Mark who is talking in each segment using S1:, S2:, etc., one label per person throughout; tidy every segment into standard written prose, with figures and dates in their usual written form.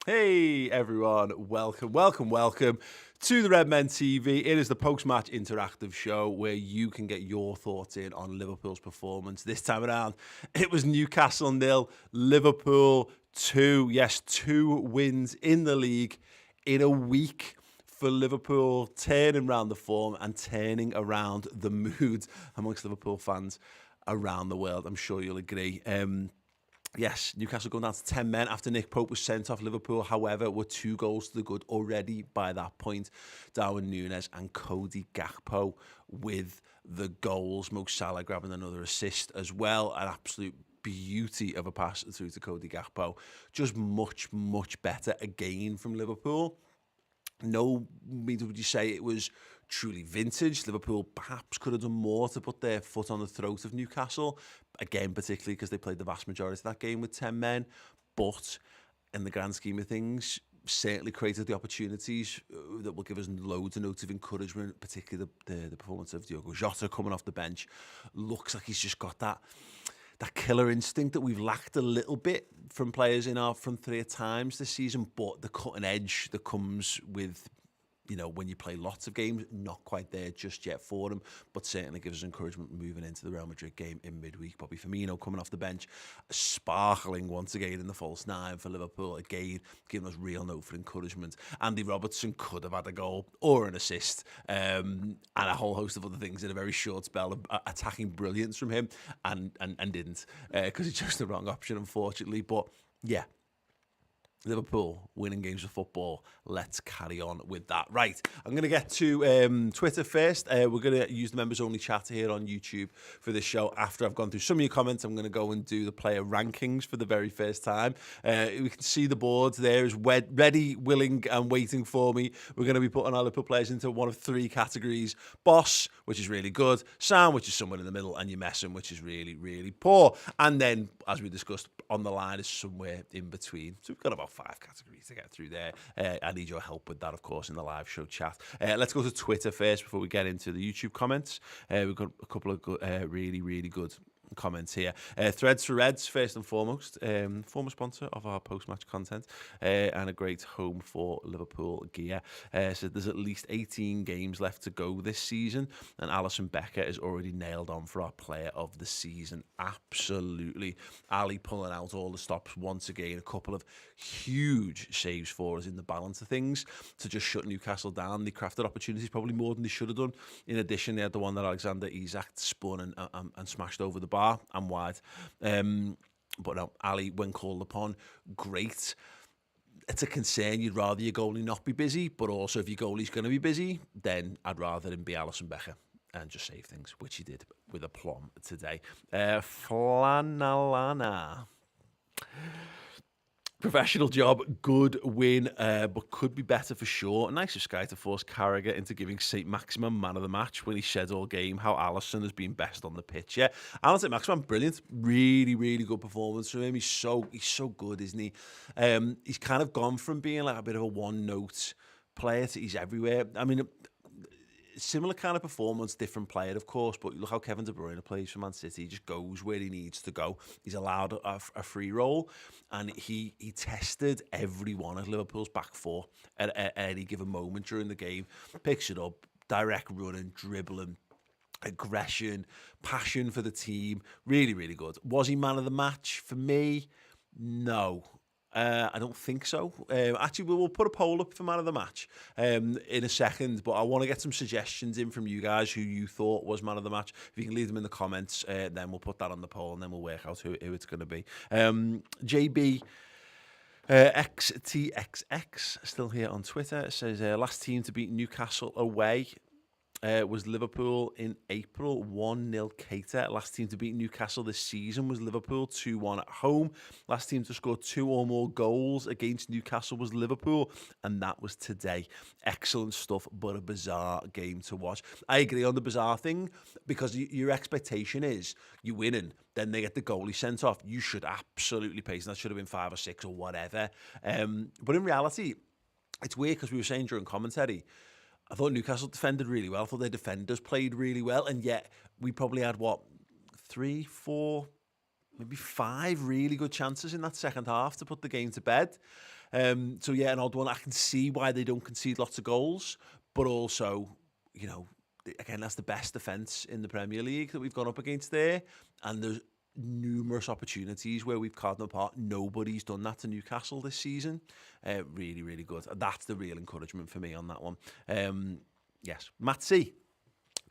S1: Hey everyone, welcome to the Redmen TV. It is the post-match interactive show where you can get your thoughts in on Liverpool's performance. This time around, it was Newcastle 0, Liverpool 2. Yes, 2 wins in the league in a week for Liverpool, turning around the form and turning around the mood amongst Liverpool fans around the world. I'm sure you'll agree. Yes, Newcastle going down to 10 men after Nick Pope was sent off. Liverpool, however, were 2 goals to the good already by that point. Darwin Núñez and Cody Gakpo with the goals. Mo Salah grabbing another assist as well. An absolute beauty of a pass through to Cody Gakpo. Just much, much better again from Liverpool. No means would you say it was truly vintage. Liverpool perhaps could have done more to put their foot on the throat of Newcastle. Again, particularly because they played the vast majority of that game with 10 men. But in the grand scheme of things, certainly created the opportunities that will give us loads of notes of encouragement, particularly the performance of Diogo Jota coming off the bench. Looks like he's just got that killer instinct that we've lacked a little bit from players in our front three at times this season, but the cutting edge that comes with, when you play lots of games, not quite there just yet for him, but certainly gives us encouragement moving into the Real Madrid game in midweek. Bobby Firmino coming off the bench, sparkling once again in the false nine for Liverpool, again, giving us real note for encouragement. Andy Robertson could have had a goal or an assist, and a whole host of other things in a very short spell of attacking brilliance from him, and didn't, because he chose the wrong option, unfortunately. But yeah, Liverpool winning games of football. Let's carry on with that. Right, I'm going to get to Twitter first. We're going to use the members-only chat here on YouTube for this show. After I've gone through some of your comments, I'm going to go and do the player rankings for the very first time. We can see the board there is ready, willing, and waiting for me. We're going to be putting our Liverpool players into one of 3 categories. Boss, which is really good. Sam, which is somewhere in the middle. And you're messing, which is really, really poor. And then, as we discussed, on the line is somewhere in between. So we've got about 5 categories to get through there. I need your help with that, of course, in the live show chat. Let's go to Twitter first before we get into the YouTube comments. We've got a couple of good, really, really good comments here. Threads for Reds, first and foremost, former sponsor of our post-match content, and a great home for Liverpool gear. So there's at least 18 games left to go this season, and Alisson Becker is already nailed on for our player of the season. Absolutely. Ali pulling out all the stops once again. A couple of huge saves for us in the balance of things to just shut Newcastle down. They crafted opportunities probably more than they should have done. In addition, they had the one that Alexander Isak spun and smashed over the bar and wide. But no, Ali, when called upon, great. It's a concern. You'd rather your goalie not be busy, but also if your goalie's going to be busy, then I'd rather him be Alisson Becker and just save things, which he did with aplomb today. Flanalana. Professional job, good win, but could be better for sure. Nice of Sky to force Carragher into giving St. Maximin man of the match when he said all game how Alisson has been best on the pitch. Yeah, Alan St. Maximin, brilliant. Really, really good performance from him. He's so good, isn't he? He's kind of gone from being like a bit of a one-note player to he's everywhere. I mean, similar kind of performance, different player, of course, but look how Kevin De Bruyne plays for Man City. He just goes where he needs to go. He's allowed a free roll, and he tested every one of Liverpool's back 4 at any given moment during the game. Picks it up, direct running, dribbling, aggression, passion for the team. Really, really good. Was he man of the match? For me, no. I don't think so. Actually, we'll put a poll up for man of the match in a second, but I want to get some suggestions in from you guys who you thought was man of the match. If you can leave them in the comments, then we'll put that on the poll and then we'll work out who it's going to be. JB XTXX, still here on Twitter, says last team to beat Newcastle away was Liverpool in April, 1-0 Cater. Last team to beat Newcastle this season was Liverpool, 2-1 at home. Last team to score 2 or more goals against Newcastle was Liverpool, and that was today. Excellent stuff, but a bizarre game to watch. I agree on the bizarre thing, because your expectation is you're winning, then they get the goalie sent off. You should absolutely pace, and that should have been 5 or 6 or whatever. But in reality, it's weird because we were saying during commentary, I thought Newcastle defended really well. I thought their defenders played really well. And yet we probably had, 3, 4, maybe 5 really good chances in that second half to put the game to bed. So yeah, an odd one. I can see why they don't concede lots of goals, but also, again, that's the best defence in the Premier League that we've gone up against there, and there's numerous opportunities where we've carved them apart. Nobody's done that to Newcastle this season. Really, really good. That's the real encouragement for me on that one. Yes, Matt C.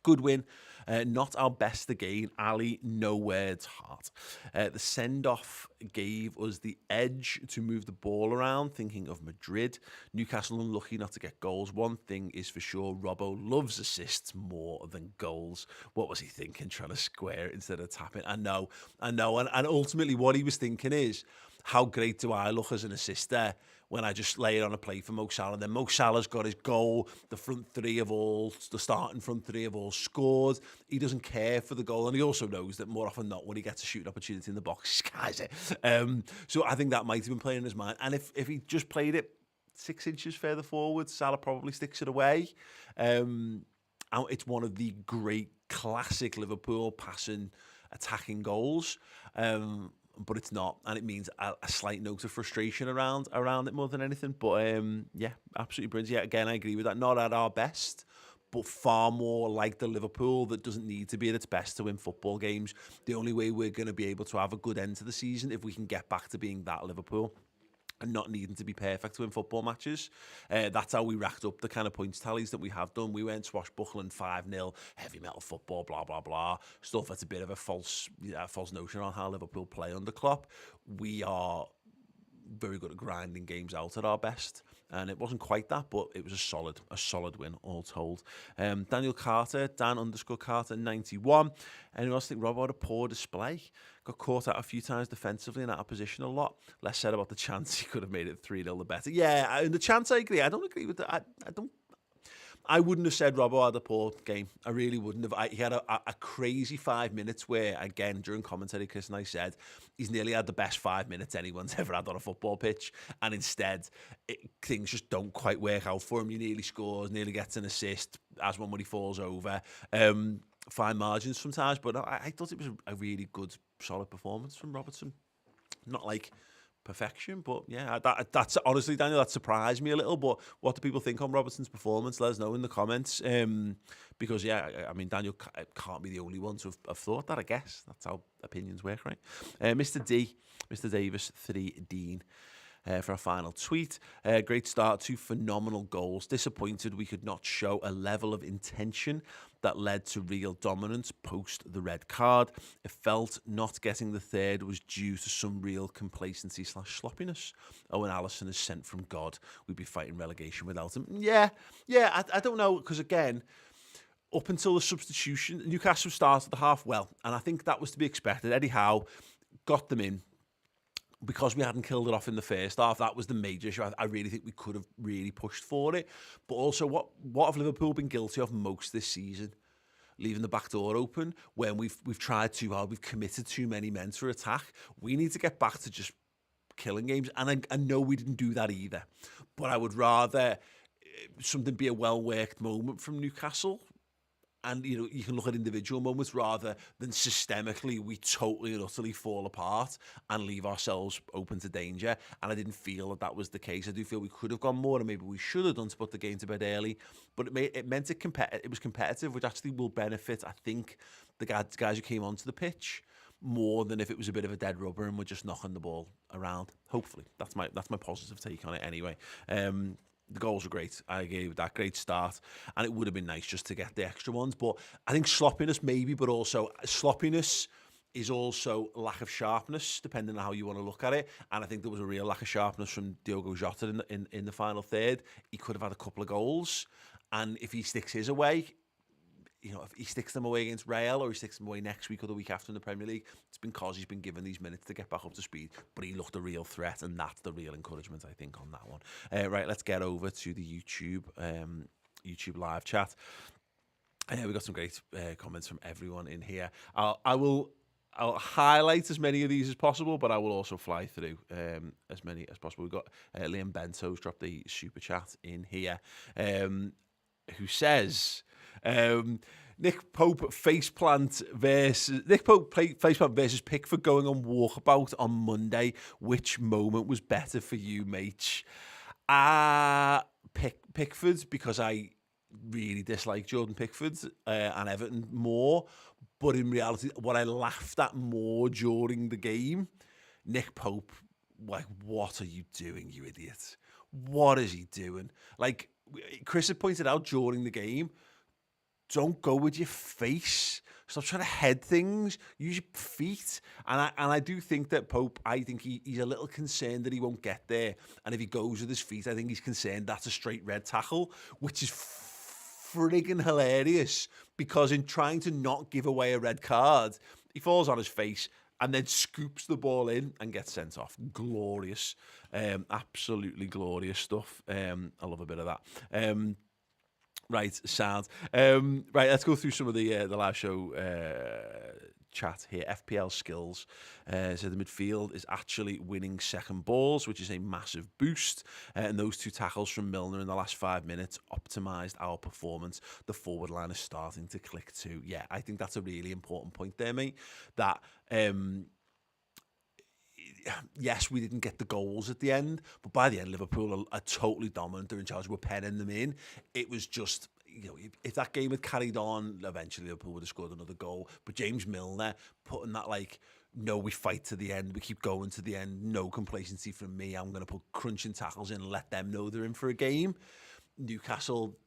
S1: Good win. Not our best again. Ali, no words, heart. The send-off gave us the edge to move the ball around, thinking of Madrid. Newcastle unlucky not to get goals. One thing is for sure, Robbo loves assists more than goals. What was he thinking, trying to square it instead of tapping? I know. And ultimately what he was thinking is, how great do I look as an assister when I just lay it on a plate for Mo Salah? Then Mo Salah's got his goal. The starting front three have all scored. He doesn't care for the goal. And he also knows that more often than not, when he gets a shooting opportunity in the box, he skies it. So I think that might have been playing in his mind. And if he just played it 6 inches further forward, Salah probably sticks it away. It's one of the great classic Liverpool passing, attacking goals. But it's not, and it means a slight note of frustration around it more than anything. But yeah, absolutely brilliant. Yeah, again, I agree with that. Not at our best, but far more like the Liverpool that doesn't need to be at its best to win football games. The only way we're going to be able to have a good end to the season if we can get back to being that Liverpool and not needing to be perfect to win football matches. That's how we racked up the kind of points tallies that we have done. We went swashbuckling 5-0, heavy metal football, blah, blah, blah. Stuff that's a bit of a false notion on how Liverpool play under Klopp. We are very good at grinding games out at our best. And it wasn't quite that, but it was a solid win, all told. Daniel Carter, Dan_Carter 91. Anyone else think Robbo had a poor display? Got caught out a few times defensively and out of position a lot. Less said about the chance he could have made it 3-0 the better. Yeah, and the chance I agree. I don't agree with that. I wouldn't have said Robbo had a poor game. I really wouldn't have. He had a crazy 5 minutes where, again, during commentary, Chris and I said, he's nearly had the best 5 minutes anyone's ever had on a football pitch. And instead, things just don't quite work out for him. He nearly scores, nearly gets an assist, has one when he falls over. Fine margins sometimes, but I thought it was a really good, solid performance from Robertson. Not like perfection, but yeah, that's honestly, Daniel, that surprised me a little. But what do people think on Robertson's performance? Let us know in the comments. Because yeah, I mean, Daniel can't be the only one to have thought that. I guess that's how opinions work, right? Mr. Davis 3 Dean. For our final tweet. Great start, 2 phenomenal goals. Disappointed we could not show a level of intention that led to real dominance post the red card. It felt not getting the third was due to some real complacency / sloppiness. Owen Allison is sent from God. We'd be fighting relegation without him. Yeah, I don't know, because again, up until the substitution, Newcastle started the half well, and I think that was to be expected. Eddie Howe got them in. Because we hadn't killed it off in the first half, that was the major issue. I really think we could have really pushed for it. But also, what have Liverpool been guilty of most this season? Leaving the back door open when we've tried too hard, we've committed too many men to attack. We need to get back to just killing games. And I know we didn't do that either. But I would rather something be a well-worked moment from Newcastle. And, you can look at individual moments rather than systemically we totally and utterly fall apart and leave ourselves open to danger. And I didn't feel that was the case. I do feel we could have gone more, and maybe we should have done to put the game to bed early. But it meant it was competitive, which actually will benefit, I think, the guys who came onto the pitch more than if it was a bit of a dead rubber and we're just knocking the ball around. Hopefully, that's my positive take on it anyway. The goals were great. I agree with that. Great start. And it would have been nice just to get the extra ones. But I think sloppiness maybe, but also sloppiness is also lack of sharpness, depending on how you want to look at it. And I think there was a real lack of sharpness from Diogo Jota in the final third. He could have had a couple of goals. And if he sticks his away, if he sticks them away against Real or he sticks them away next week or the week after in the Premier League, it's because he's been given these minutes to get back up to speed. But he looked a real threat, and that's the real encouragement, I think, on that one. Right, let's get over to the YouTube live chat. We've got some great comments from everyone in here. I'll highlight as many of these as possible, but I will also fly through as many as possible. We've got Liam Bento's dropped a super chat in here, who says... Nick Pope faceplant versus Pickford going on walkabout on Monday. Which moment was better for you, mate? Pickford, because I really dislike Jordan Pickford and Everton more. But in reality, what I laughed at more during the game, Nick Pope, like, what are you doing, you idiot? What is he doing? Like, Chris had pointed out during the game, don't go with your face. Stop trying to head things. Use your feet. And I do think that Pope, I think he's a little concerned that he won't get there. And if he goes with his feet, I think he's concerned that's a straight red tackle, which is friggin' hilarious, because in trying to not give away a red card, he falls on his face and then scoops the ball in and gets sent off. Glorious. Absolutely glorious stuff. I love a bit of that. Right, sound. Right, let's go through some of the live show chat here. FPL skills. So the midfield is actually winning second balls, which is a massive boost. And those two tackles from Milner in the last 5 minutes optimised our performance. The forward line is starting to click too. Yeah, I think that's a really important point there, mate. That yes, we didn't get the goals at the end, but by the end, Liverpool are totally dominant. They're in charge. We're penning them in. It was just, if that game had carried on, eventually Liverpool would have scored another goal. But James Milner putting that, like, no, we fight to the end. We keep going to the end. No complacency from me. I'm going to put crunching tackles in and let them know they're in for a game. Newcastle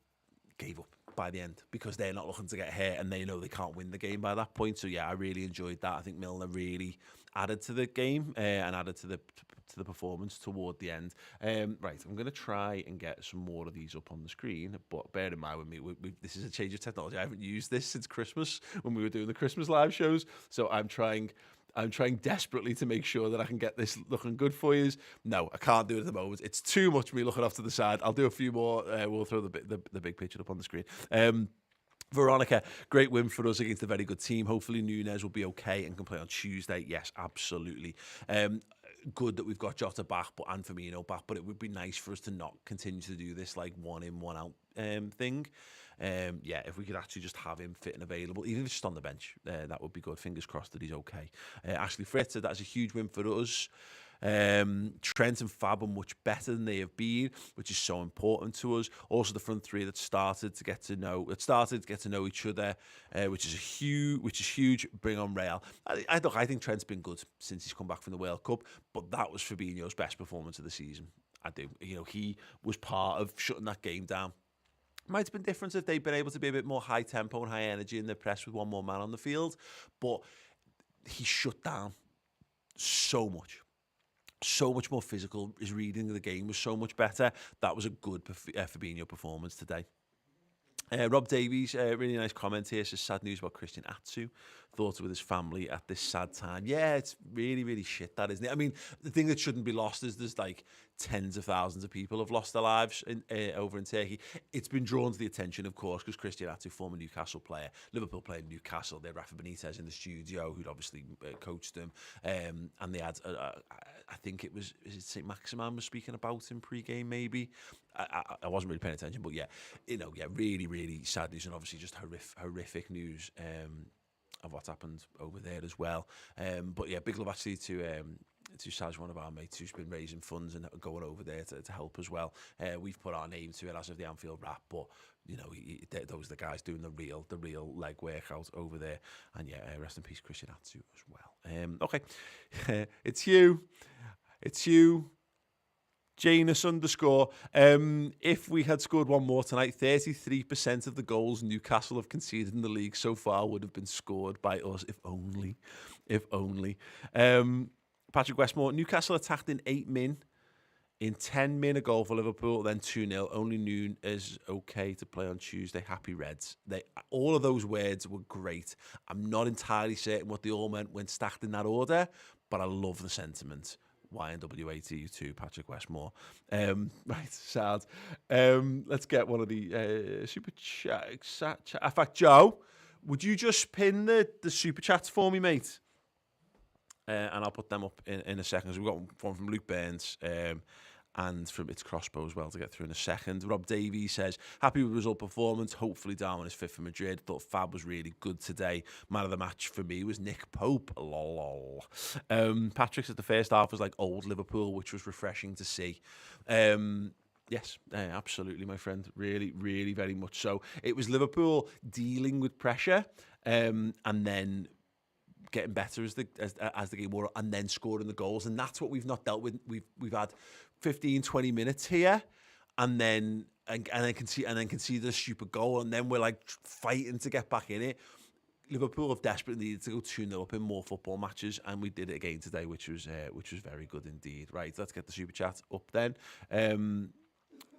S1: gave up by the end because they're not looking to get hurt and they know they can't win the game by that point. So yeah, I really enjoyed that. I think Milner really added to the game and added to the performance toward the end. Right, I'm going to try and get some more of these up on the screen, but bear in mind with me, this is a change of technology. I haven't used this since Christmas when we were doing the Christmas live shows, so I'm trying desperately to make sure that I can get this looking good for you. No, I can't do it at the moment. It's too much me looking off to the side. I'll do a few more. We'll throw the big picture up on the screen. Veronica, great win for us against a very good team. Hopefully Núñez will be okay and can play on Tuesday. Yes, absolutely. Good that we've got Jota back and Firmino back, but it would be nice for us to not continue to do this like one in, one out thing. Yeah, if we could actually just have him fit and available, even if it's just on the bench, that would be good. Fingers crossed that he's okay. Ashley Fritz said that's a huge win for us. Trent and Fab are much better than they have been, which is so important to us. Also, the front three that started to get to know each other, which is huge. Bring on Real. I think Trent's been good since he's come back from the World Cup, but that was Fabinho's best performance of the season. I do. He was part of shutting that game down. Might have been different if they'd been able to be a bit more high tempo and high energy in the press with one more man on the field, but he shut down so much more physical. His reading of the game was so much better. That was a good Fabinho performance today. Rob Davies, really nice comment here. Says sad news about Christian Atsu. Thoughts with his family at this sad time. Yeah, it's really, really shit, that, isn't it? I mean, the thing that shouldn't be lost is there's like tens of thousands of people have lost their lives over in Turkey. It's been drawn to the attention, of course, because Christian Atsu, former Newcastle player, Liverpool player in Newcastle. They had Rafa Benitez in the studio, who'd obviously coached them, and they had, I think it was St. Maximan was speaking about him pre-game, maybe. I wasn't really paying attention, but yeah, really, really sad news, and obviously just horrific news of what's happened over there as well. But yeah, big love actually to Saj, one of our mates who's been raising funds and going over there to help as well. We've put our name to it as of the Anfield Wrap, but those are the guys doing the real leg workout over there. And yeah, rest in peace, Christian Atsu as well. Okay, it's you. Janus _ if we had scored one more tonight, 33% of the goals Newcastle have conceded in the league so far would have been scored by us, if only. Patrick Westmore, Newcastle attacked in 8 min. In 10 min, a goal for Liverpool, then 2-0. Only noon is okay to play on Tuesday. Happy Reds. All of those words were great. I'm not entirely certain what they all meant when stacked in that order, but I love the sentiment. YNWATU2, Patrick Westmore. Right, sad. Let's get one of the super chats. In fact, Joe, would you just pin the super chats for me, mate? And I'll put them up in a second. So we've got one from Luke Burns. and from its crossbow as well to get through in a second. Rob Davies says, happy with result performance. Hopefully Darwin is fit for Madrid. Thought Fab was really good today. Man of the match for me was Nick Pope. Lol. Patrick said the first half was like old Liverpool, which was refreshing to see. Yes, absolutely, my friend. Really, really, very much so. It was Liverpool dealing with pressure and then getting better as the game wore, and then scoring the goals, and that's what we've not dealt with. We've had 15, 20 minutes here, and then concede the stupid goal, and then we're like fighting to get back in it. Liverpool have desperately needed to go 2-0 up in more football matches, and we did it again today, which was very good indeed. Right, let's get the super chat up then.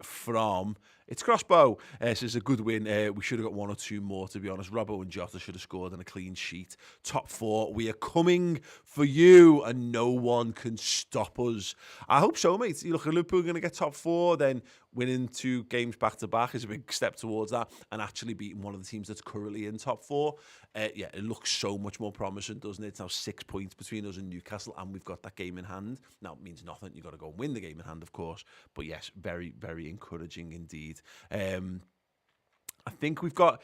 S1: From It's Crossbow. This is a good win. We should have got one or two more, to be honest. Robbo and Jota should have scored on a clean sheet. Top four. We are coming for you, and no one can stop us. I hope so, mate. You look at Liverpool going to get top four, then winning 2 games back-to-back is a big step towards that, and actually beating one of the teams that's currently in top four. Yeah, it looks so much more promising, doesn't it? It's now 6 points between us and Newcastle, and we've got that game in hand. Now, it means nothing. You've got to go and win the game in hand, of course. But yes, very, very encouraging indeed. I think we've got...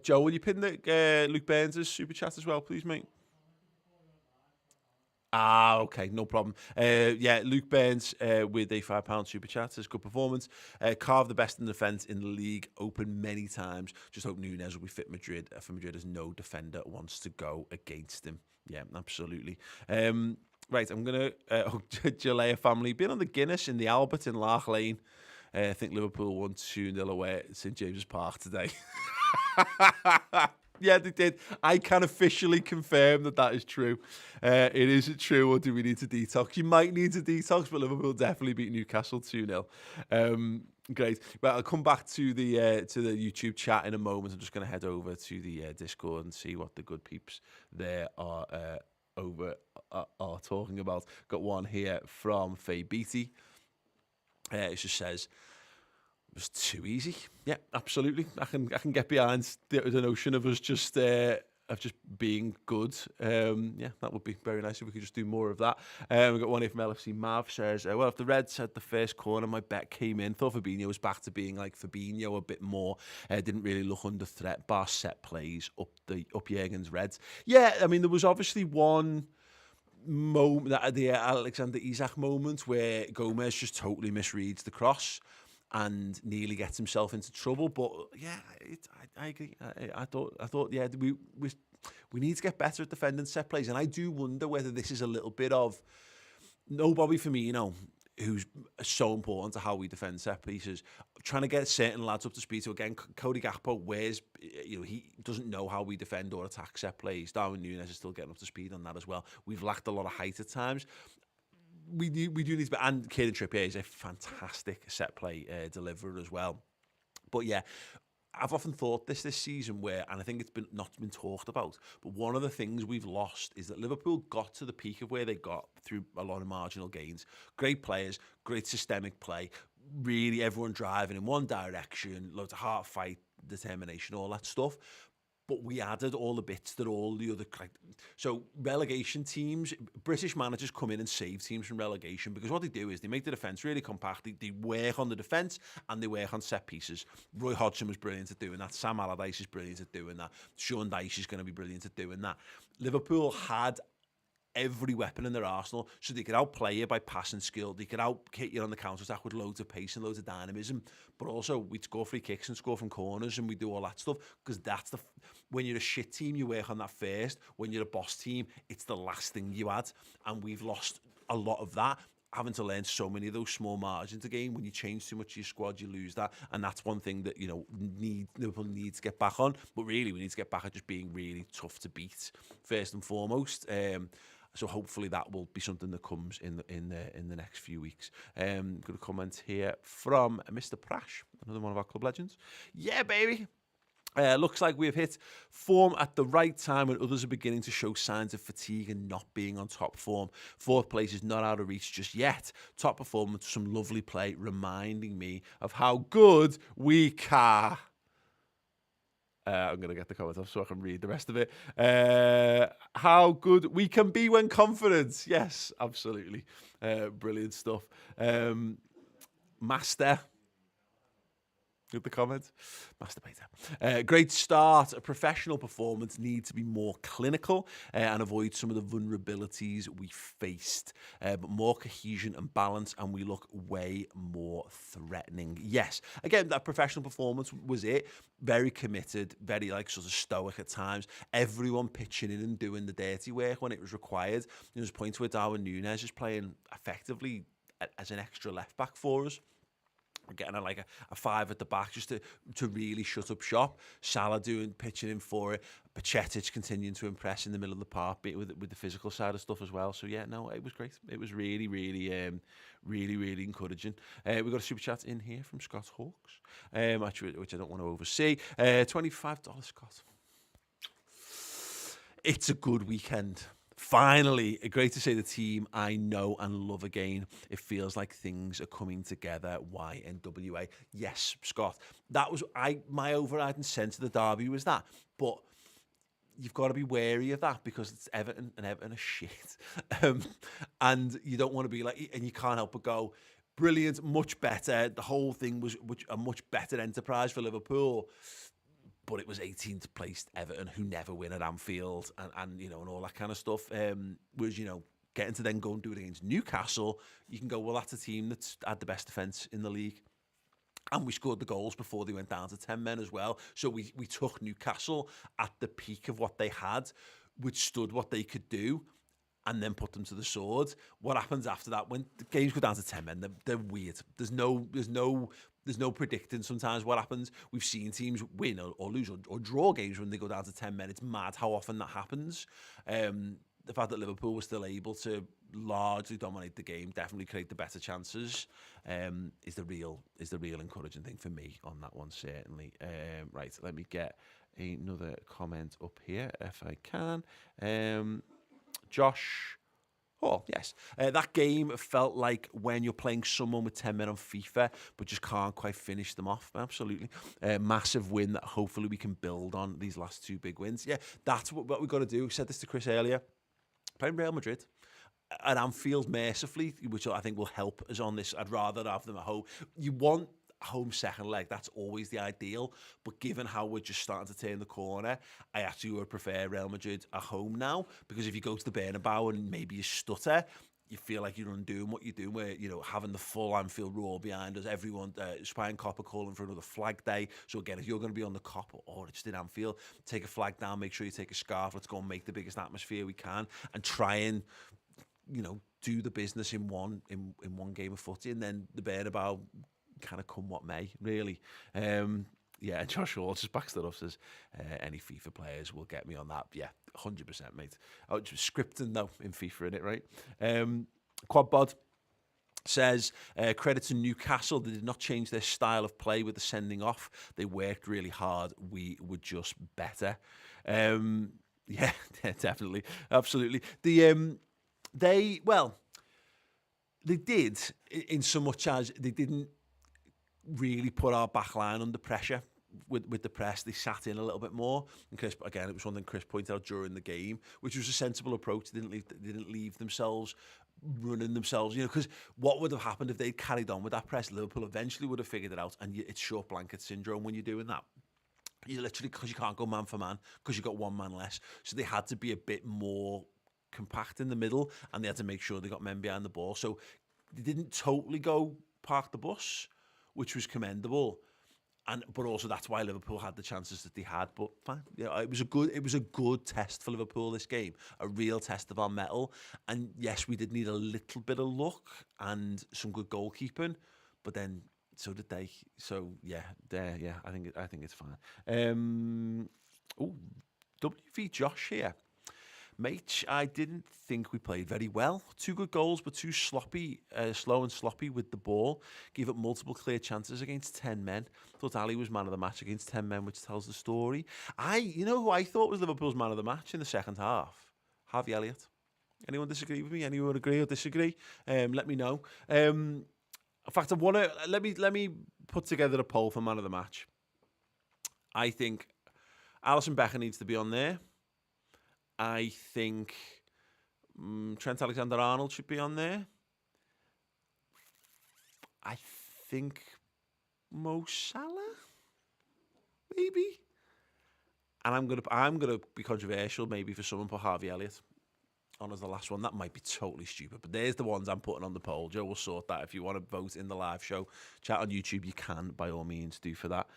S1: Joe, will you pin Luke Burns' super chat as well, please, mate? Okay, no problem. Yeah, Luke Burns with a £5 super chat says, good performance. Carved the best in defence in the league, open many times. Just hope Nunez will be fit for Madrid as no defender wants to go against him. Yeah, absolutely. Right, I'm going to... Jalea family, been on the Guinness in the Albert in Lark Lane. I think Liverpool won 2-0 away at St James's Park today. Yeah, they did. I can officially confirm that is true. It isn't true, or do we need to detox? You might need to detox, but Liverpool definitely beat Newcastle 2-0. Great. Well, I'll come back to the YouTube chat in a moment. I'm just going to head over to the Discord and see what the good peeps there are talking about. Got one here from Faye Beatty. It just says, it was too easy. Yeah, absolutely. I can get behind the notion of us just being good. Yeah, that would be very nice if we could just do more of that. We've got one here from LFC Mav says, well, if the Reds had the first corner, my bet came in. Thought Fabinho was back to being like Fabinho a bit more. Didn't really look under threat. Bar set plays up Jürgen's Reds. Yeah, I mean, there was obviously one moment, the Alexander Isak moment, where Gomez just totally misreads the cross and nearly gets himself into trouble. But yeah, I agree. I thought, yeah, we need to get better at defending set plays, and I do wonder whether this is a little bit of no Bobby Firmino, who's so important to how we defend set pieces, trying to get certain lads up to speed. So again, Cody Gakpo, he doesn't know how we defend or attack set plays. Darwin Nunez is still getting up to speed on that as well. We've lacked a lot of height at times. We do need to, and Kieran Trippier is a fantastic set play deliverer as well. But yeah, I've often thought this season where, and I think it's not been talked about, but one of the things we've lost is that Liverpool got to the peak of where they got through a lot of marginal gains. Great players, great systemic play, really everyone driving in one direction, loads of heart, fight, determination, all that stuff. But we added all the bits that all the other... So relegation teams, British managers come in and save teams from relegation, because what they do is they make the defence really compact. They work on the defence and they work on set pieces. Roy Hodgson was brilliant at doing that. Sam Allardyce is brilliant at doing that. Sean Dyche is going to be brilliant at doing that. Liverpool had every weapon in their arsenal, so they could outplay you by passing skill. They could out-hit you on the counter-attack with loads of pace and loads of dynamism, but also we'd score free kicks and score from corners, and we do all that stuff, because when you're a shit team, you work on that first. When you're a boss team, it's the last thing you add, and we've lost a lot of that, having to learn so many of those small margins again. When you change too much of your squad, you lose that, and that's one thing that Liverpool needs to get back on. But really, we need to get back at just being really tough to beat first and foremost. So hopefully that will be something that comes in the next few weeks. Got a comment here from Mr. Prash, another one of our club legends. Yeah, baby. Looks like we have hit form at the right time when others are beginning to show signs of fatigue and not being on top form. Fourth place is not out of reach just yet. Top performance, some lovely play, reminding me of how good we are. I'm going to get the comment off so I can read the rest of it. How good we can be when confident. Yes, absolutely. Brilliant stuff. Master. With the comments. Masturbator. Great start. A professional performance needs to be more clinical and avoid some of the vulnerabilities we faced. But more cohesion and balance, and we look way more threatening. Yes. Again, that professional performance was it. Very committed, very sort of stoic at times. Everyone pitching in and doing the dirty work when it was required. There's a point where Darwin Núñez is playing effectively as an extra left back for us. Getting a five at the back just to really shut up shop. Salah pitching in for it. Pacetic continuing to impress in the middle of the park with the physical side of stuff as well. So yeah, no, it was great. It was really, really, really encouraging. We got a super chat in here from Scott Hawks, actually, which I don't want to oversee. $25, Scott. It's a good weekend. Finally, great to see the team I know and love again. It feels like things are coming together. YNWA. Yes, Scott. That was my overriding sense of the derby was that. But you've got to be wary of that because it's Everton and Everton are shit. And you don't want to be and you can't help but go, brilliant, much better. The whole thing was a much better enterprise for Liverpool. But it was 18th placed Everton who never win at Anfield and and all that kind of stuff. Whereas, getting to then go and do it against Newcastle, you can go, well, that's a team that's had the best defence in the league. And we scored the goals before they went down to 10 men as well. So we took Newcastle at the peak of what they had, withstood what they could do, and then put them to the sword. What happens after that when the games go down to 10 men? They're weird. There's no predicting sometimes what happens. We've seen teams win or lose or draw games when they go down to 10 men. It's mad how often that happens. The fact that Liverpool was still able to largely dominate the game, definitely create the better chances, is the real encouraging thing for me on that one, certainly. Right, let me get another comment up here if I can. Josh. Oh, yes. That game felt like when you're playing someone with 10 men on FIFA, but just can't quite finish them off. Absolutely. Massive win that hopefully we can build on these last two big wins. Yeah, that's what we've got to do. We said this to Chris earlier. Playing Real Madrid at Anfield mercifully, which I think will help us on this. I'd rather have them at home. You want home second leg, that's always the ideal, but given how we're just starting to turn the corner, I actually would prefer Real Madrid at home now, because if you go to the Bernabeu and maybe you stutter, you feel like you're undoing what you're doing, where having the full Anfield roar behind us, everyone Spine Copper calling for another flag day. So again, if you're going to be on the Cop or just in Anfield, take a flag down, make sure you take a scarf, let's go and make the biggest atmosphere we can and try and do the business in one game of footy, and then the Bernabeu kind of come what may, really. Yeah, Josh Hall just backs that up, says any FIFA players will get me on that. Yeah, 100%, mate. Oh, just scripting though in FIFA, innit, right? Quadbod says, credit to Newcastle, they did not change their style of play with the sending off. They worked really hard. We were just better. Yeah, definitely. Absolutely. They did in so much as they didn't really put our back line under pressure with the press. They sat in a little bit more, and Chris, again, it was something Chris pointed out during the game, which was a sensible approach. They didn't leave themselves running themselves, because what would have happened if they'd carried on with that press? Liverpool eventually would have figured it out, and it's short blanket syndrome when you're doing that. You literally, because you can't go man for man, because you've got one man less, so they had to be a bit more compact in the middle, and they had to make sure they got men behind the ball. So they didn't totally go park the bus, which was commendable, but also that's why Liverpool had the chances that they had. But fine, it was a good test for Liverpool, this game, a real test of our mettle. And yes, we did need a little bit of luck and some good goalkeeping, but then so did they. So yeah, I think it's fine. WV Josh here. Mate, I didn't think we played very well. 2 good goals, but too slow and sloppy with the ball. Gave up multiple clear chances against 10 men. Thought Ali was man of the match against 10 men, which tells the story. Who I thought was Liverpool's man of the match in the second half? Harvey Elliott. Anyone disagree with me? Anyone agree or disagree? Let me know. In fact, I want to let me put together a poll for man of the match. I think Alisson Becker needs to be on there. I think Trent Alexander-Arnold should be on there. I think Mo Salah, maybe. And I'm gonna be controversial, maybe for someone, put Harvey Elliott on as the last one. That might be totally stupid, but there's the ones I'm putting on the poll. Joe will sort that. If you want to vote in the live show, chat on YouTube, you can, by all means, do for that.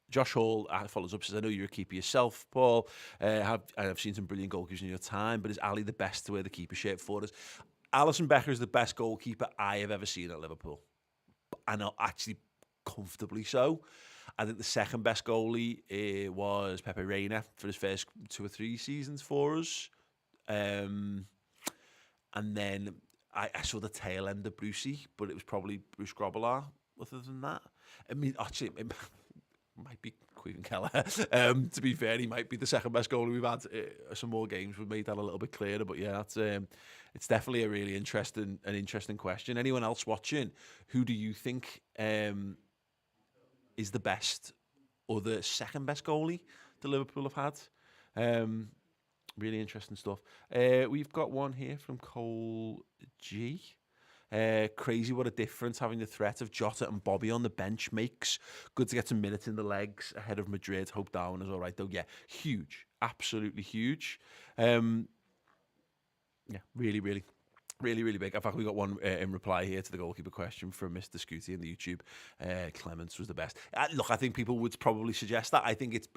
S1: Josh Hall follows up, says, I know you're a keeper yourself, Paul. I've seen some brilliant goalkeepers in your time, but is Ali the best to wear the keeper shirt for us? Alisson Becker is the best goalkeeper I have ever seen at Liverpool. And actually comfortably so. I think the second best goalie was Pepe Reina for his first 2 or 3 seasons for us. And then I saw the tail end of Brucey, but it was probably Bruce Grobbelaar other than that. I mean, actually, it might be Queen Keller. To be fair, he might be the second best goalie we've had. Some more games would make that a little bit clearer, but yeah, it's definitely a really interesting question. Anyone else watching, who do you think is the best or the second best goalie that Liverpool have had? Really interesting stuff. We've got one here from Cole G. Crazy what a difference having the threat of Jota and Bobby on the bench makes. Good to get some minutes in the legs ahead of Madrid. Hope Darwin is all right, though. Yeah, huge. Absolutely huge. Yeah, really big. In fact, we got one in reply here to the goalkeeper question from Mr. Scooty in the YouTube. Clements was the best. Look, I think people would probably suggest that. I think it's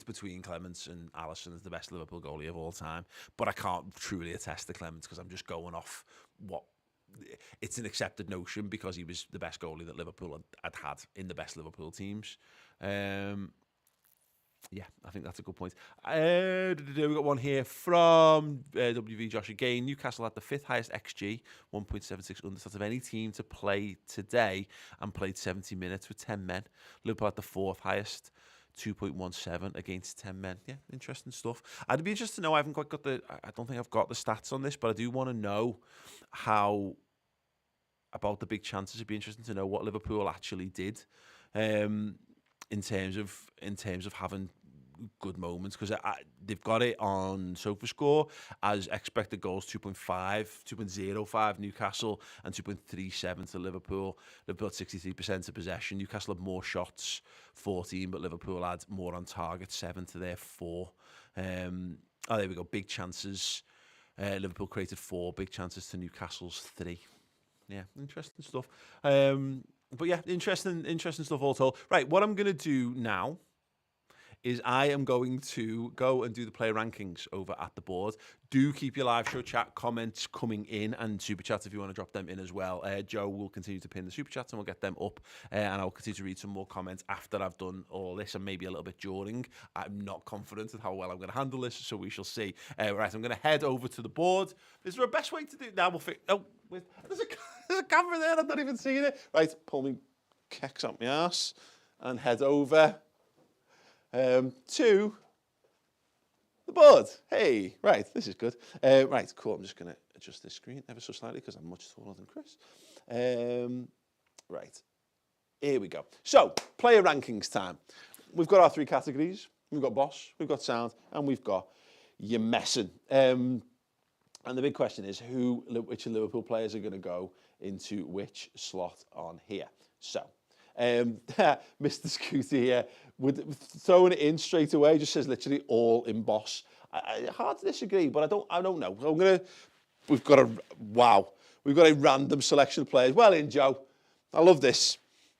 S1: between Clements and Alisson as the best Liverpool goalie of all time. But I can't truly attest to Clements because I'm just going off what. It's an accepted notion because he was the best goalie that Liverpool had in the best Liverpool teams. Yeah, I think that's a good point. We got one here from WV Josh again. Newcastle had the 5th highest XG, 1.76 understats of any team to play today and played 70 minutes with 10 men. Liverpool had the 4th highest, 2.17 against 10 men. Yeah, interesting stuff. I'd be interested to know, I don't think I've got the stats on this, but I do want to know about the big chances. It'd be interesting to know what Liverpool actually did in terms of having good moments, because they've got it on SofaScore as expected goals 2.05 Newcastle and 2.37 to Liverpool. Liverpool had 63% of possession. Newcastle had more shots, 14, but Liverpool had more on target, 7 to their 4. There we go. Big chances. Liverpool created 4 big chances to Newcastle's 3. Yeah, interesting stuff. But yeah, interesting stuff all told. Right, what I'm going to do now is I am going to go and do the player rankings over at the board. Do keep your live show chat comments coming in and super chats if you want to drop them in as well. Joe will continue to pin the super chats and we'll get them up. And I'll continue to read some more comments after I've done all this and maybe a little bit during. I'm not confident of how well I'm going to handle this, so we shall see. Right, I'm going to head over to the board. Is there a best way to do it? Now we'll fix. Oh, wait, there's a camera there. I've not even seen it. Right, pull me kecks up my ass and head over to the board. Hey, right, this is good. Right, cool. I'm just going to adjust this screen ever so slightly because I'm much taller than Chris. Right, here we go. So, player rankings time. We've got our 3 categories. We've got boss, we've got sound, and we've got your messing. And the big question is which Liverpool players are going to go into which slot on here. So, Mr. Scooty here, throwing it in straight away, just says literally all in boss. Hard to disagree, but I don't know. We've got a random selection of players. Well in, Joe. I love this.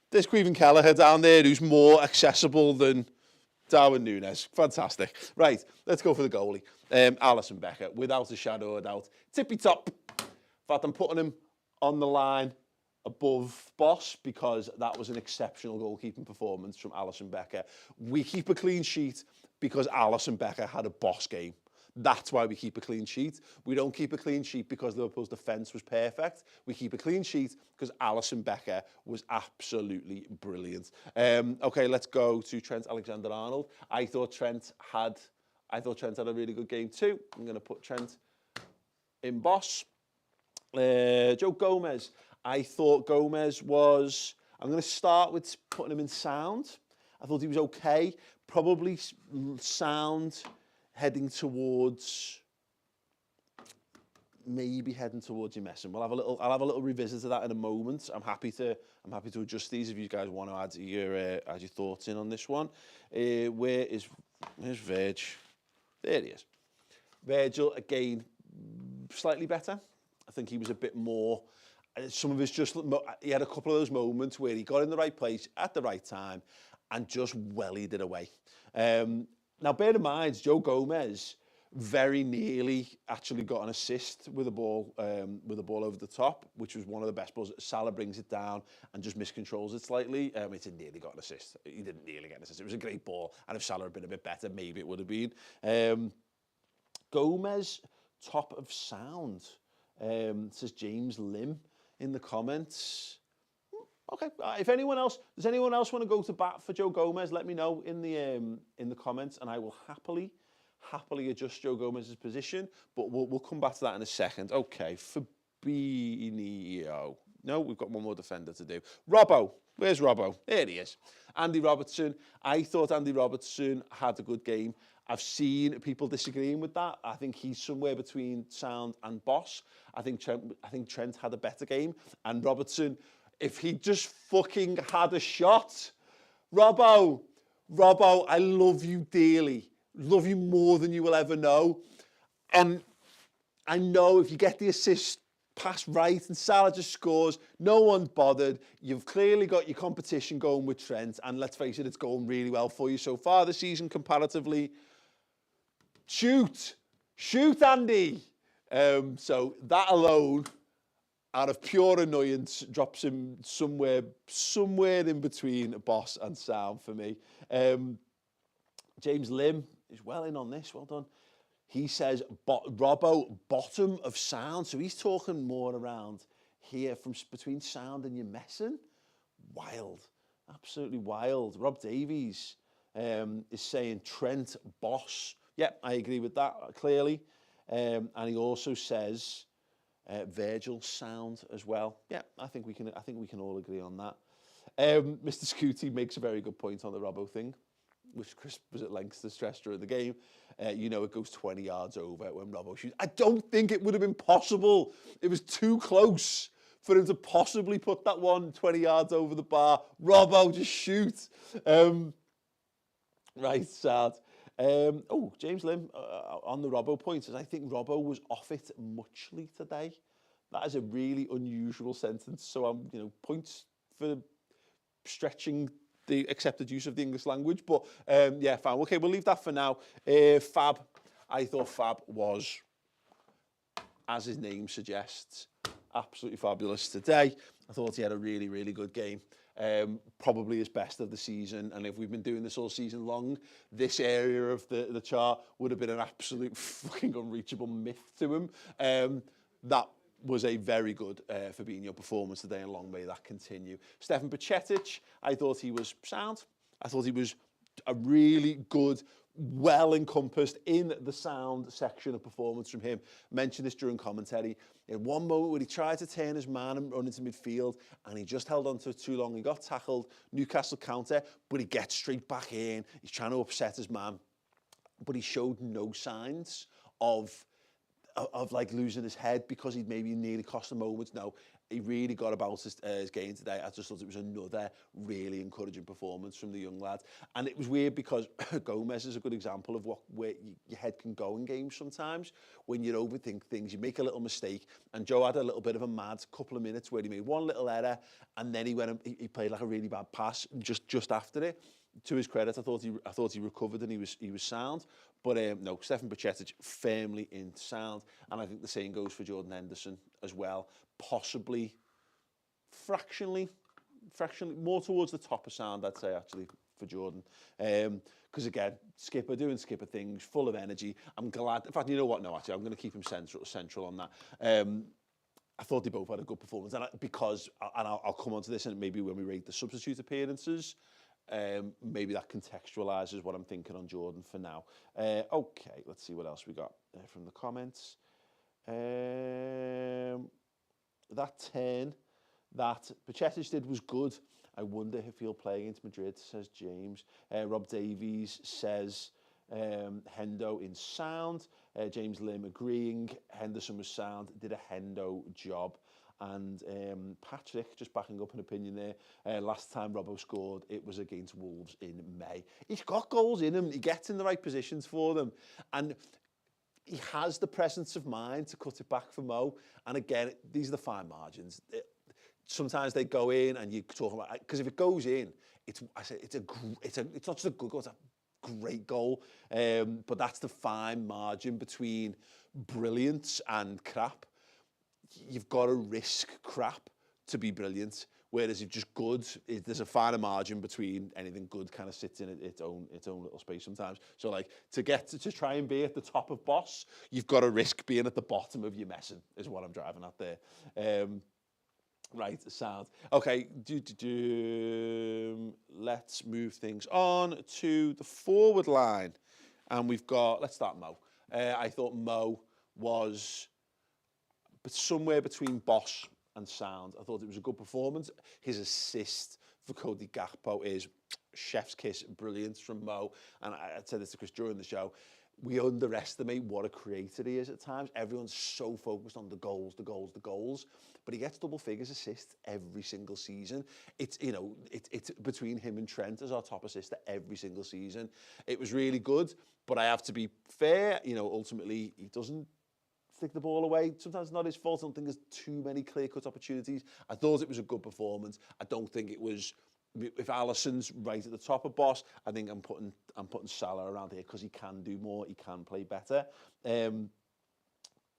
S1: There's Queven Kelleher down there, who's more accessible than Darwin Núñez. Fantastic. Right, let's go for the goalie. Alisson Becker, without a shadow of a doubt. Tippy top. In fact, I'm putting him on the line above boss because that was an exceptional goalkeeping performance from Alisson Becker. We keep a clean sheet because Alisson Becker had a boss game. That's why we keep a clean sheet. We don't keep a clean sheet because Liverpool's defence was perfect. We keep a clean sheet because Alisson Becker was absolutely brilliant. Okay, let's go to Trent Alexander-Arnold. I thought Trent had a really good game too. I'm going to put Trent in boss. Joe Gomez. I thought Gomez was... I'm going to start with putting him in sound. I thought he was okay. Probably sound heading towards maybe heading towards your messing. I'll have a little revisit of that in a moment. I'm happy to adjust these if you guys want to add your thoughts in on this one. Where's Virg? There he is. Virgil again, slightly better. I think he was a bit more. Some of his he had a couple of those moments where he got in the right place at the right time and just wellied it away. Now, bear in mind, Joe Gomez very nearly actually got an assist with a ball over the top, which was one of the best balls. Salah brings it down and just miscontrols it slightly. He didn't nearly got an assist. He didn't nearly get an assist. It was a great ball, and if Salah had been a bit better, maybe it would have been. Gomez, top of sound, says James Lim in the comments. Okay, if does anyone else want to go to bat for Joe Gomez? Let me know in the comments, and I will happily adjust Joe Gomez's position. But we'll come back to that in a second. Okay, Fabinho. No, we've got one more defender to do. Robbo, where's Robbo? There he is. Andy Robertson. I thought Andy Robertson had a good game. I've seen people disagreeing with that. I think he's somewhere between sound and boss. I think Trent had a better game, and Robertson, if he just fucking had a shot. Robbo, I love you dearly. Love you more than you will ever know. And I know if you get the assist pass right and Salah just scores, no one's bothered. You've clearly got your competition going with Trent, and let's face it, it's going really well for you so far this season comparatively. Shoot, Andy. So that alone, out of pure annoyance, drops him somewhere in between boss and sound for me. James Lim is well in on this. Well done. He says, Robbo, bottom of sound. So he's talking more around here from between sound and your messing. Wild. Absolutely wild. Rob Davies is saying Trent, boss. Yep, I agree with that, clearly. And he also says Virgil, sound as well. Yeah, I think we can all agree on that. Mr. Scooty makes a very good point on the Robbo thing, which Chris was at length to stress during the game. It goes 20 yards over when Robbo shoots. I don't think it would have been possible. It was too close for him to possibly put that one 20 yards over the bar. Robbo, just shoot. Right, sad. James Lim on the Robbo point says, I think Robbo was off it muchly today. That is a really unusual sentence. So I'm, points for stretching the accepted use of the English language. But yeah, fine. Okay, we'll leave that for now. Fab. I thought Fab was, as his name suggests, absolutely fabulous today. I thought he had a really, really good game. Probably his best of the season, and if we've been doing this all season long, this area of the chart would have been an absolute fucking unreachable myth to him. That was a very good Fabinho performance today, and long may that continue. Stefan Bajcetic, I thought he was sound. I thought he was a really good, well encompassed in the sound section of performance from him. Mentioned this during commentary. In one moment where he tried to turn his man and run into midfield, and he just held on to it too long. He got tackled, Newcastle counter, but he gets straight back in. He's trying to upset his man, but he showed no signs of like losing his head because he'd maybe nearly cost a moment. No, he really got about his game today. I just thought it was another really encouraging performance from the young lad. And it was weird because Gomez is a good example of where your head can go in games sometimes. When you overthink things, you make a little mistake. And Joe had a little bit of a mad couple of minutes where he made one little error, and then he played like a really bad pass just after it. To his credit, I thought he recovered and he was sound. But no, Stefan Bajcetic firmly in sound, and I think the same goes for Jordan Henderson as well. Possibly, fractionally more towards the top of sound, I'd say actually for Jordan. Because again, doing skipper things, full of energy. I'm glad. In fact, you know what? No, actually, I'm going to keep him central on that. I thought they both had a good performance, and I'll come on to this, and maybe when we rate the substitute appearances. Maybe that contextualises what I'm thinking on Jordan for now. Okay, let's see what else we got from the comments. That turn that Bajcetic did was good. I wonder if he'll play against Madrid, says James. Rob Davies says Hendo in sound. James Lim agreeing. Henderson was sound, did a hendo job. And Patrick, just backing up an opinion there, last time Robbo scored, it was against Wolves in May. He's got goals in him. He gets in the right positions for them. And he has the presence of mind to cut it back for Mo. And again, these are the fine margins. Sometimes they go in and you talk about, because if it goes in, it's not just a good goal, it's a great goal. But that's the fine margin between brilliance and crap. You've got to risk crap to be brilliant. Whereas if just good, there's a finer margin between anything good kind of sits in its own little space sometimes. So like to try and be at the top of boss, you've got to risk being at the bottom of your messing, is what I'm driving at there. Right, sound. Okay, let's move things on to the forward line. And we've got, let's start Mo. I thought Mo was somewhere between boss and sound. I thought it was a good performance. His assist for Cody Gakpo is chef's kiss, brilliant from Mo. And I said this to Chris during the show. We underestimate what a creator he is at times. Everyone's so focused on the goals. But he gets double figures assists every single season. It's between him and Trent as our top assister every single season. It was really good, but I have to be fair. Ultimately, he doesn't stick the ball away. Sometimes it's not his fault. I don't think there's too many clear-cut opportunities. I thought it was a good performance. I don't think it was. If Alisson's right at the top of boss, I think I'm putting Salah around here because he can do more, he can play better.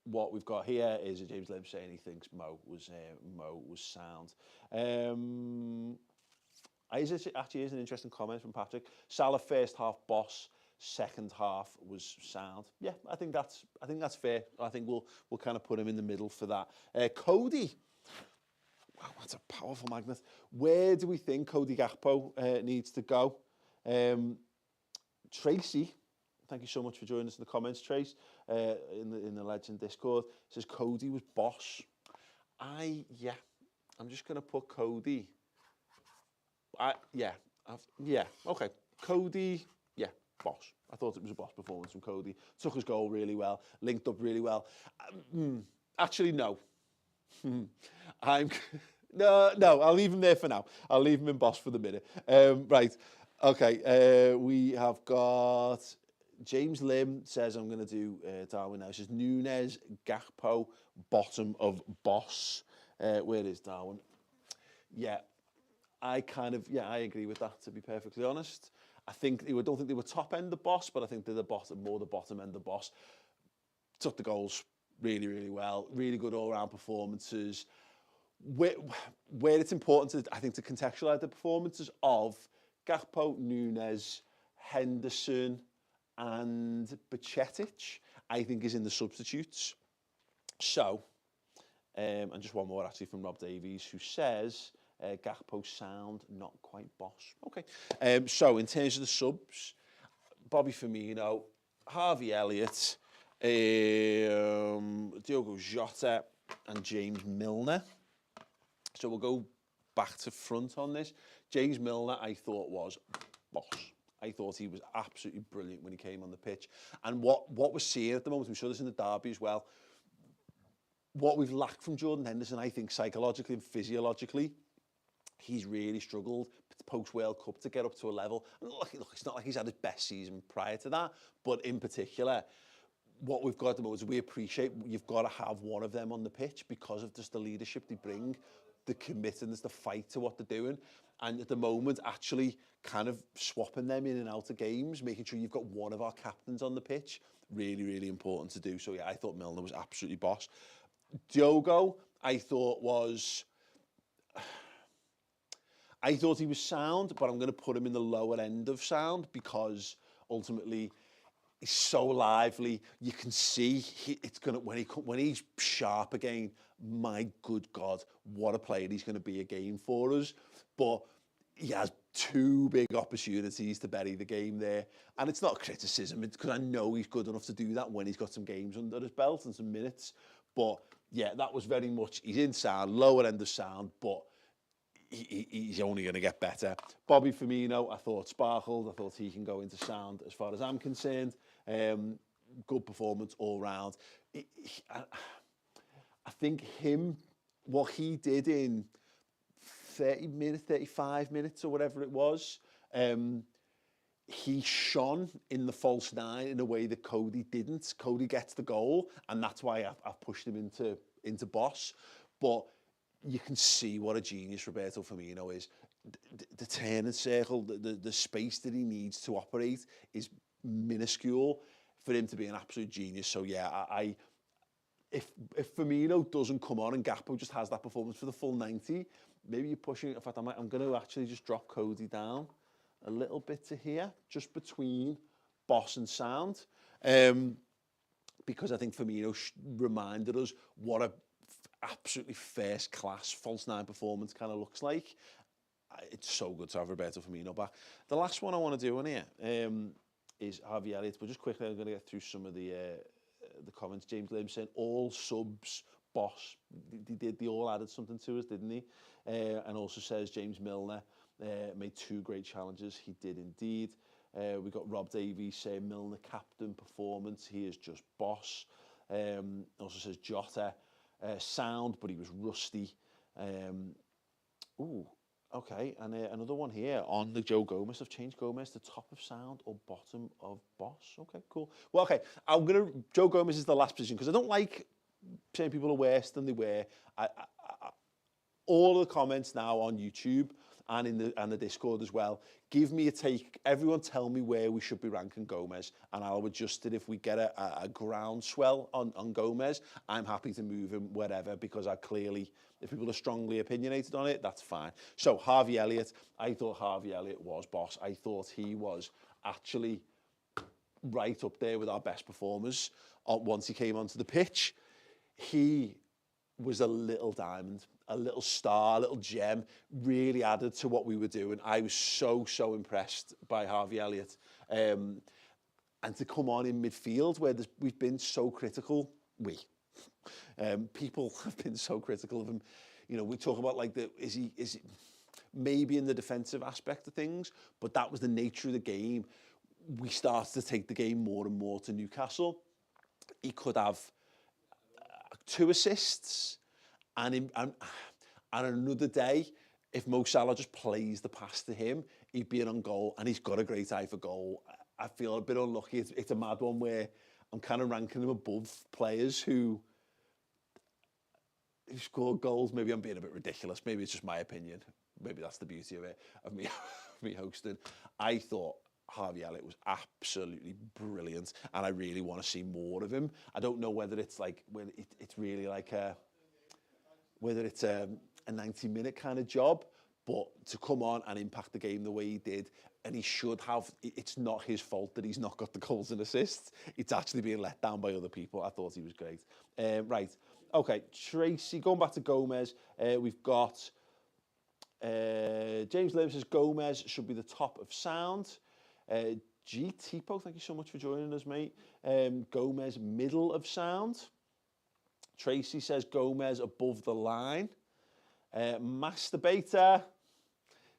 S1: What we've got here is James Lim saying he thinks Mo was sound. Actually is an interesting comment from Patrick. Salah first half boss, second half was sound. Yeah, I think that's fair. I think we'll kind of put him in the middle for that. Cody. Wow, that's a powerful magnet. Where do we think Cody Gakpo needs to go? Tracy, thank you so much for joining us in the comments, Trace, in the Legend Discord, says Cody was boss. I'm just going to put Cody. Okay. Cody, boss. I thought it was a boss performance from Cody. Took his goal really well, linked up really well. Actually, no. No, I'll leave him there for now. I'll leave him in boss for the minute. Right, okay. We have got James Lim says I'm going to do Darwin now. He says Nunes, Gakpo, bottom of boss. Where is Darwin? Yeah, I agree with that, to be perfectly honest. I don't think they were top end the boss, but I think they're the bottom end the boss. Took the goals really, really well. Really good all-round performances. Where it's important to contextualise the performances of Gakpo, Nunes, Henderson and Bajcetic, I think is in the substitutes. So, and just one more actually from Rob Davies, who says Gakpo sound, not quite boss. Okay. So in terms of the subs, Bobby Firmino, Harvey Elliott, Diogo Jota and James Milner. So we'll go back to front on this. James Milner, I thought was boss. I thought he was absolutely brilliant when he came on the pitch. And what we're seeing at the moment, we saw this in the derby as well, what we've lacked from Jordan Henderson, I think psychologically and physiologically, he's really struggled post-World Cup to get up to a level. And look, it's not like he's had his best season prior to that, but in particular, what we've got at the moment is we appreciate you've got to have one of them on the pitch because of just the leadership they bring, the commitment, the fight to what they're doing. And at the moment, actually kind of swapping them in and out of games, making sure you've got one of our captains on the pitch, really, really important to do. So yeah, I thought Milner was absolutely boss. Diogo, I thought he was sound, but I'm going to put him in the lower end of sound because ultimately he's so lively. You can see it's going to when he's sharp again. My good God, what a player he's going to be again for us. But he has two big opportunities to bury the game there, and it's not criticism. It's because I know he's good enough to do that when he's got some games under his belt and some minutes. But yeah, that was very much he's in sound, lower end of sound, but he's only going to get better. Bobby Firmino, I thought sparkled. I thought he can go into sound as far as I'm concerned. good performance all round. I think what he did in 30 minutes, 35 minutes or whatever it was, he shone in the false nine in a way that Cody didn't. Cody gets the goal, and that's why I've pushed him into boss. But you can see what a genius Roberto Firmino is. The turning circle, the space that he needs to operate is minuscule for him to be an absolute genius. So yeah, if Firmino doesn't come on and Gakpo just has that performance for the full 90, maybe you're pushing it. In fact, I'm going to actually just drop Cody down a little bit to here, just between boss and sound, because I think Firmino reminded us what a absolutely first class false nine performance kind of looks like. It's so good to have Roberto Firmino back. The last one I want to do on here is Harvey Elliott, but just quickly I'm going to get through some of the comments. James Lim saying all subs boss. They all added something to us, didn't he? And also says James Milner made 2 great challenges. He did indeed. We got Rob Davies saying Milner captain performance. He is just boss. Also says Jota sound, but he was rusty. Okay, and another one here on the Joe Gomez. I've changed Gomez to top of sound or bottom of boss. Okay, cool. Well, okay, Joe Gomez is the last position because I don't like saying people are worse than they were. All the comments now on YouTube and in the Discord as well, give me a take. Everyone tell me where we should be ranking Gomez, and I'll adjust it if we get a groundswell on Gomez. I'm happy to move him wherever because if people are strongly opinionated on it, that's fine. So Harvey Elliott, I thought Harvey Elliott was boss. I thought he was actually right up there with our best performers once he came onto the pitch. He was a little diamond, a little star, a little gem, really added to what we were doing. I was so impressed by Harvey Elliott. And to come on in midfield where we've been so critical, people have been so critical of him. You know, we talk about like is he maybe in the defensive aspect of things, but that was the nature of the game. We started to take the game more and more to Newcastle. He could have 2 assists, and another day, if Mo Salah just plays the pass to him, he'd be an goal, and he's got a great eye for goal. I feel a bit unlucky. It's a mad one where I'm kind of ranking him above players who score goals. Maybe I'm being a bit ridiculous. Maybe it's just my opinion. Maybe that's the beauty of it, of me hosting. I thought Harvey Elliott was absolutely brilliant, and I really want to see more of him. I don't know whether it's like when it's really like whether it's a 90-minute kind of job, but to come on and impact the game the way he did, and he should have. It's not his fault that he's not got the goals and assists. It's actually being let down by other people. I thought he was great. Right, okay, Tracy. Going back to Gomez, we've got James Lim says Gomez should be the top of sound. G Tipo, thank you so much for joining us, mate. Gomez, middle of sound. Tracy says Gomez above the line. Masturbator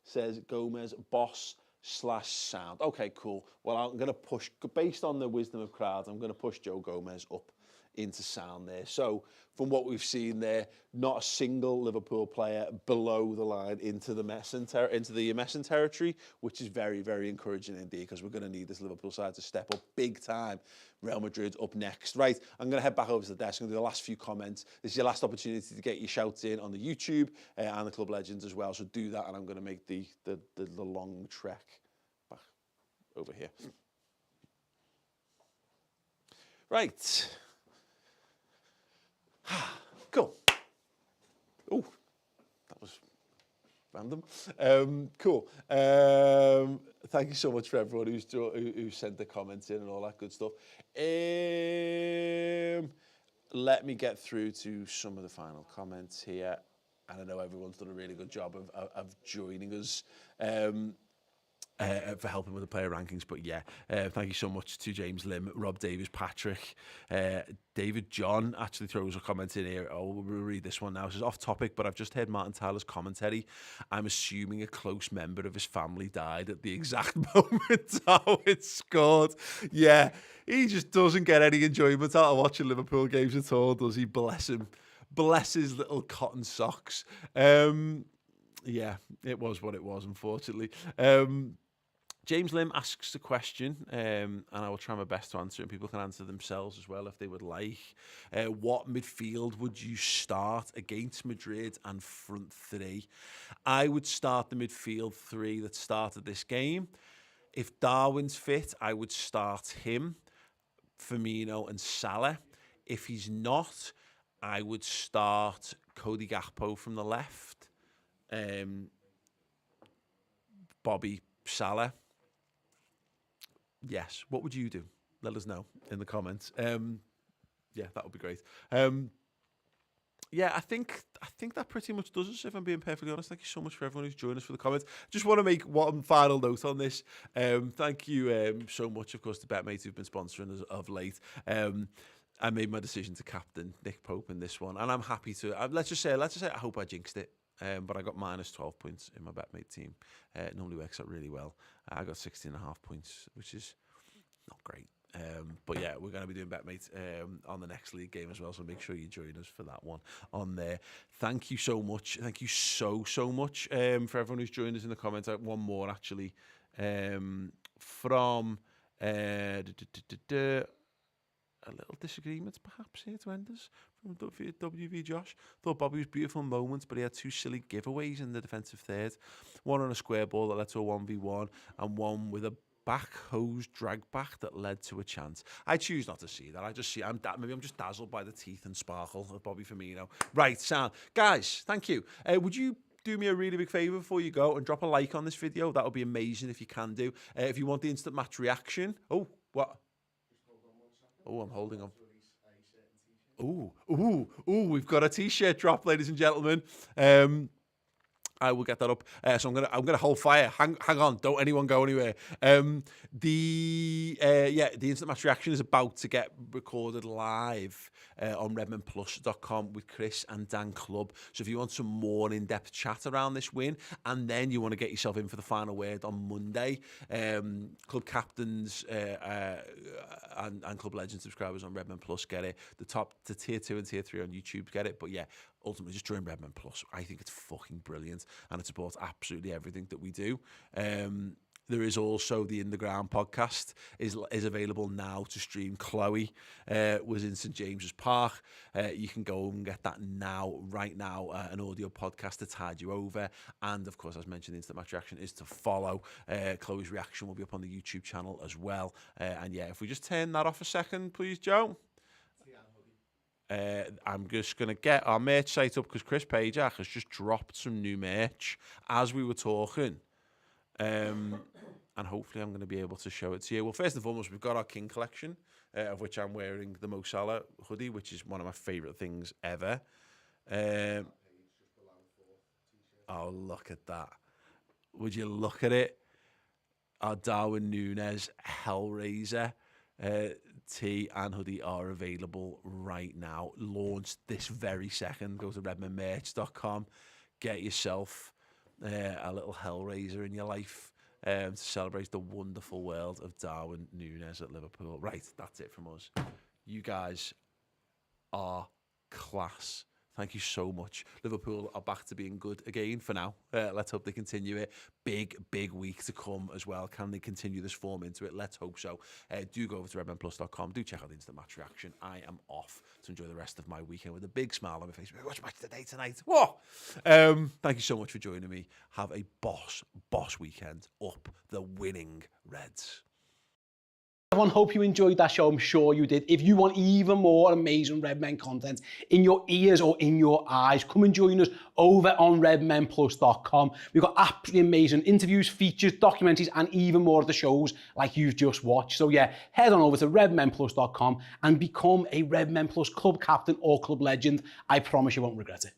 S1: says Gomez boss / sound. Okay, cool. Well, I'm going to push, based on the wisdom of crowds, I'm going to push Joe Gomez up into sound there. So from what we've seen there, not a single Liverpool player below the line into the Messing territory, which is very, very encouraging indeed, because we're going to need this Liverpool side to step up big time. Real Madrid up next. Right, I'm going to head back over to the desk and do the last few comments. This is your last opportunity to get your shouts in on the YouTube and the Club Legends as well. So do that, and I'm going to make the long trek back over here. Right. Cool. Oh, that was random. Cool. Thank you so much for everyone who sent the comments in and all that good stuff. Let me get through to some of the final comments here. And I know everyone's done a really good job of joining us. for helping with the player rankings. But yeah, thank you so much to James Lim, Rob Davies, Patrick, David John actually throws a comment in here. Oh, we'll read this one now. This is off topic, but I've just heard Martin Tyler's commentary. I'm assuming a close member of his family died at the exact moment Darwin scored. Yeah, he just doesn't get any enjoyment out of watching Liverpool games at all, does he? Bless him. Bless his little cotton socks. Yeah, it was what it was, unfortunately. James Lim asks the question, and I will try my best to answer it, and people can answer themselves as well if they would like. What midfield would you start against Madrid and front three? I would start the midfield three that started this game. If Darwin's fit, I would start him, Firmino and Salah. If he's not, I would start Cody Gakpo from the left, Bobby, Salah. Yes. What would you do? Let us know in the comments. Yeah, that would be great. Yeah, I think that pretty much does us, if I'm being perfectly honest. Thank you so much for everyone who's joined us for the comments. Just want to make one final note on this. Thank you so much, of course, to BetMate who've been sponsoring us of late. I made my decision to captain Nick Pope in this one, and I'm happy to. Let's just say I hope I jinxed it. But I got minus 12 points in my BetMate team. It normally works out really well. I got 16.5 points, which is not great. But yeah, we're going to be doing BetMate on the next league game as well, so make sure you join us for that one on there. Thank you so much. Thank you so much for everyone who's joined us in the comments. One more, actually, from... a little disagreement, perhaps, here to end us from WV Josh. Thought Bobby was beautiful moments, but he had two silly giveaways in the defensive third. One on a square ball that led to a 1v1, and one with a back hose drag back that led to a chance. I choose not to see that. I just see, maybe I'm just dazzled by the teeth and sparkle of Bobby Firmino. Right, sound. Guys, thank you. Would you do me a really big favour before you go and drop a like on this video? That would be amazing if you can do. If you want the instant match reaction. Oh, what? Oh, I'm holding on. Ooh, we've got a t-shirt drop, ladies and gentlemen. I will get that up. So I'm gonna hold fire. Hang on, don't anyone go anywhere. The instant match reaction is about to get recorded live on redmenplus.com with Chris and Dan Club. So if you want some more in-depth chat around this win, and then you want to get yourself in for the final word on Monday, club captains and club legend subscribers on Redmen Plus get it. The tier 2 and tier 3 on YouTube get it. But yeah, ultimately just join Redmen Plus. I think it's fucking brilliant, and it supports absolutely everything that we do. There is also the In the Ground podcast is available now to stream. Chloe was in St James's Park. You can go and get that right now, an audio podcast to tide you over. And of course, as mentioned, the Instant Match Reaction is to follow. Chloe's reaction will be up on the YouTube channel as well. And yeah, if we just turn that off a second, please, Joe. I'm just going to get our merch site up because Chris Pajak has just dropped some new merch as we were talking. And hopefully I'm going to be able to show it to you. Well, first and foremost, we've got our King collection, of which I'm wearing the Mo Salah hoodie, which is one of my favourite things ever. Oh, look at that. Would you look at it? Our Darwin Núñez Hellraiser tee and hoodie are available right now. Launched this very second. Go to redmenmerch.com. Get yourself a little Hellraiser in your life to celebrate the wonderful world of Darwin Núñez at Liverpool. Right, that's it from us. You guys are class. Thank you so much. Liverpool are back to being good again for now. Let's hope they continue it. Big week to come as well. Can they continue this form into it? Let's hope so. Do go over to redmenplus.com. Do check out the Instant Match Reaction. I am off to enjoy the rest of my weekend with a big smile on my face. We're watching Match Today tonight. Whoa! Thank you so much for joining me. Have a boss weekend. Up the winning Reds.
S2: Everyone, hope you enjoyed that show. I'm sure you did. If you want even more amazing Redmen content in your ears or in your eyes, come and join us over on redmenplus.com. We've got absolutely amazing interviews, features, documentaries, and even more of the shows like you've just watched. So yeah, head on over to redmenplus.com and become a Redmen Plus club captain or club legend. I promise you won't regret it.